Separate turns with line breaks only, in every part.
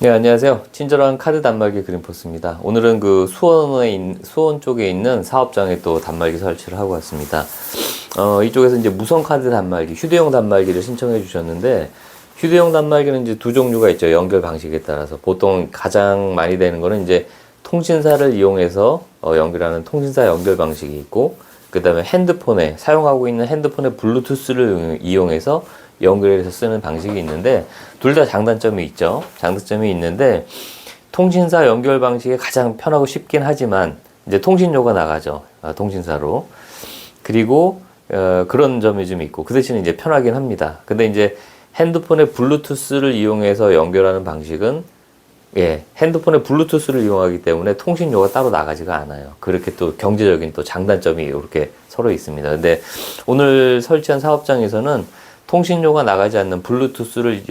네, 안녕하세요. 친절한 카드 단말기 그린포스입니다. 오늘은 그 수원 쪽에 있는 사업장에 또 단말기 설치를 하고 왔습니다. 이쪽에서 이제 무선 카드 단말기, 휴대용 단말기를 신청해 주셨는데, 휴대용 단말기는 이제 두 종류가 있죠. 연결 방식에 따라서. 보통 가장 많이 되는 거는 이제 통신사를 이용해서 연결하는 통신사 연결 방식이 있고, 그 다음에 핸드폰에, 사용하고 있는 핸드폰의 블루투스를 이용해서 연결해서 쓰는 방식이 있는데, 둘 다 장단점이 있죠. 장단점이 있는데, 통신사 연결 방식이 가장 편하고 쉽긴 하지만, 이제 통신료가 나가죠. 통신사로. 그리고, 그런 점이 좀 있고, 그 대신에 이제 편하긴 합니다. 근데 이제 핸드폰의 블루투스를 이용해서 연결하는 방식은, 핸드폰의 블루투스를 이용하기 때문에 통신료가 따로 나가지가 않아요. 그렇게 또 경제적인 또 장단점이 이렇게 서로 있습니다. 근데 오늘 설치한 사업장에서는 통신료가 나가지 않는 블루투스를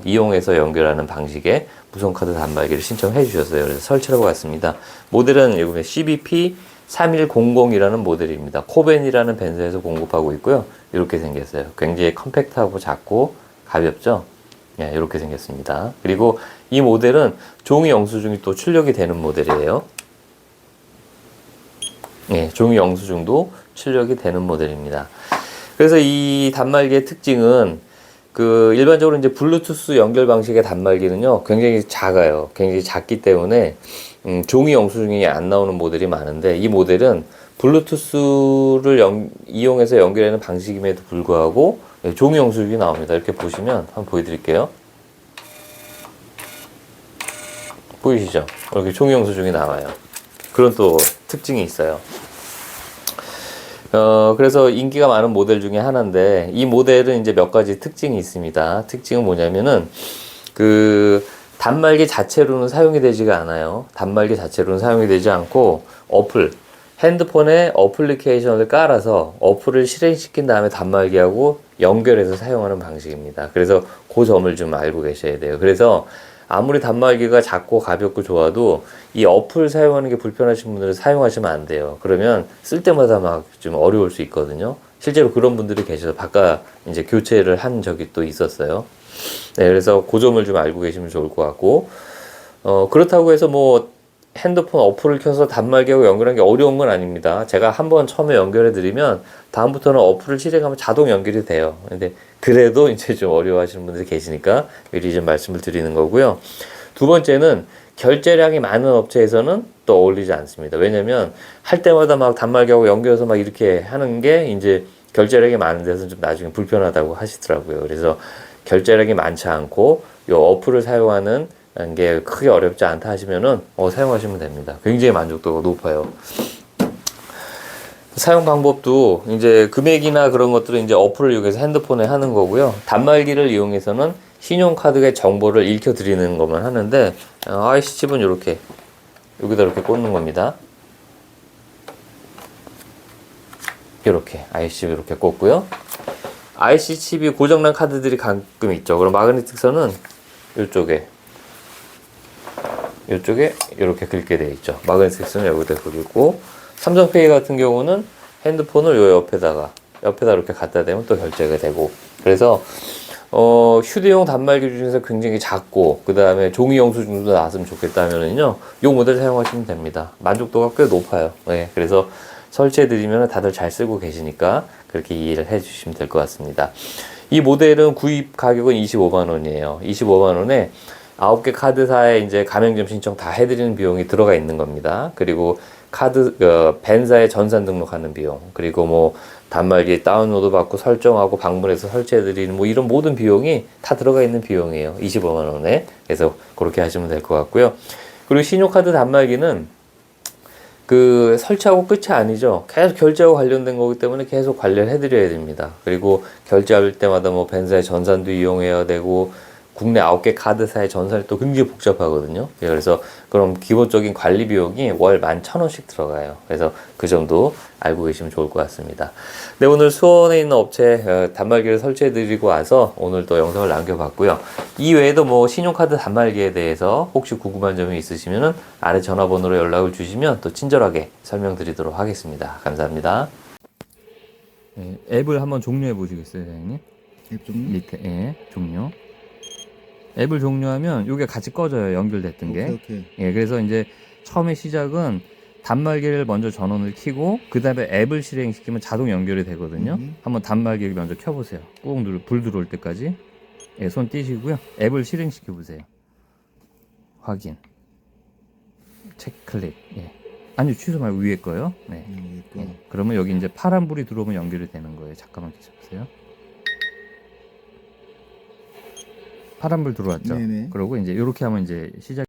이용해서 연결하는 방식의 무선카드 단말기를 신청해 주셨어요. 그래서 설치하고 왔습니다. 모델은 여기 CBP3100이라는 모델입니다. 코벤이라는 벤서에서 공급하고 있고요. 이렇게 생겼어요. 굉장히 컴팩트하고 작고 가볍죠? 예, 이렇게 생겼습니다. 그리고 이 모델은 종이 영수증이 또 출력이 되는 모델이에요. 예, 종이 영수증도 출력이 되는 모델입니다. 그래서 이 단말기의 특징은 그 일반적으로 이제 블루투스 연결 방식의 단말기는요 굉장히 작아요. 굉장히 작기 때문에 종이 영수증이 안 나오는 모델이 많은데 이 모델은 블루투스를 이용해서 연결하는 방식임에도 불구하고 종이 영수증이 나옵니다. 이렇게 보시면 한번 보여드릴게요. 보이시죠? 이렇게 종이 영수증이 나와요. 그런 또 특징이 있어요. 그래서 인기가 많은 모델 중에 하나인데, 이 모델은 이제 몇 가지 특징이 있습니다. 특징은 뭐냐면은, 그, 단말기 자체로는 사용이 되지가 않아요. 단말기 자체로는 사용이 되지 않고, 핸드폰에 어플리케이션을 깔아서 어플을 실행시킨 다음에 단말기하고 연결해서 사용하는 방식입니다. 그래서 그 점을 좀 알고 계셔야 돼요. 그래서 아무리 단말기가 작고 가볍고 좋아도 이 어플 사용하는 게 불편하신 분들은 사용하시면 안 돼요. 그러면 쓸 때마다 막 좀 어려울 수 있거든요. 실제로 그런 분들이 계셔서 바꿔 이제 교체를 한 적이 또 있었어요. 네, 그래서 그 점을 좀 알고 계시면 좋을 것 같고, 그렇다고 해서 뭐 핸드폰 어플을 켜서 단말기하고 연결하는 게 어려운 건 아닙니다. 제가 한번 처음에 연결해 드리면 다음부터는 어플을 실행하면 자동 연결이 돼요. 근데 그래도 이제 좀 어려워하시는 분들이 계시니까 미리 좀 말씀을 드리는 거고요. 두 번째는 결제량이 많은 업체에서는 또 어울리지 않습니다. 왜냐면 할 때마다 막 단말기하고 연결해서 막 이렇게 하는 게 이제 결제량이 많은 데서는 좀 나중에 불편하다고 하시더라고요. 그래서 결제량이 많지 않고 요 어플을 사용하는 게 크게 어렵지 않다 하시면은 사용하시면 됩니다. 굉장히 만족도가 높아요. 사용 방법도 이제 금액이나 그런 것들은 이제 어플을 이용해서 핸드폰에 하는 거고요. 단말기를 이용해서는 신용카드의 정보를 읽혀 드리는 것만 하는데, IC 칩은 이렇게 여기다 이렇게 꽂는 겁니다. 이렇게 IC 칩 이렇게 꽂고요. IC 칩이 고장난 카드들이 가끔 있죠. 그럼 마그네틱선은 이쪽에 이렇게 긁게 되어 있죠. 마그네틱선은 여기다 긁고, 삼성페이 같은 경우는 핸드폰을 요 옆에다 이렇게 갖다 대면 또 결제가 되고. 그래서 휴대용 단말기 중에서 굉장히 작고 그 다음에 종이 영수증도 나왔으면 좋겠다면은요 요 모델 사용하시면 됩니다. 만족도가 꽤 높아요. 네, 그래서 설치해 드리면 다들 잘 쓰고 계시니까 그렇게 이해를 해 주시면 될 것 같습니다. 이 모델은 구입 가격은 25만 원이에요. 25만 원에 9개 카드사에 이제 가맹점 신청 다 해드리는 비용이 들어가 있는 겁니다. 그리고 벤사에 전산 등록하는 비용, 그리고 뭐 단말기 다운로드 받고 설정하고 방문해서 설치해드리는 뭐 이런 모든 비용이 다 들어가 있는 비용이에요. 25만 원에. 그래서 그렇게 하시면 될 것 같고요. 그리고 신용카드 단말기는 그 설치하고 끝이 아니죠. 계속 결제하고 관련된 거기 때문에 계속 관리를 해드려야 됩니다. 그리고 결제할 때마다 뭐 벤사의 전산도 이용해야 되고 국내 9개 카드사의 전산이 또 굉장히 복잡하거든요. 그래서 그럼 기본적인 관리 비용이 월 11,000원씩 들어가요. 그래서 그 점도 알고 계시면 좋을 것 같습니다. 네, 오늘 수원에 있는 업체 단말기를 설치해 드리고 와서 오늘 또 영상을 남겨봤고요. 이 외에도 뭐 신용카드 단말기에 대해서 혹시 궁금한 점이 있으시면 아래 전화번호로 연락을 주시면 또 친절하게 설명드리도록 하겠습니다. 감사합니다. 앱을 한번 종료해 보시겠어요, 사장님?
앱 종류?
밑에 종료. 앱을 종료하면 이게 같이 꺼져요. 연결됐던 게.
오케이.
예, 그래서 이제 처음에 시작은 단말기를 먼저 전원을 켜고 그 다음에 앱을 실행시키면 자동 연결이 되거든요. 한번 단말기를 먼저 켜보세요. 꾹 불 들어올 때까지. 예, 손 띄시고요. 앱을 실행시켜 보세요. 확인. 체크 클릭. 예. 아니요, 취소 말고 위에 거요. 네. 예. 그러면 여기 이제 파란 불이 들어오면 연결이 되는 거예요. 잠깐만 기다려보세요. 파란 불 들어왔죠.
네네.
그러고 이제 이렇게 하면 이제 시작.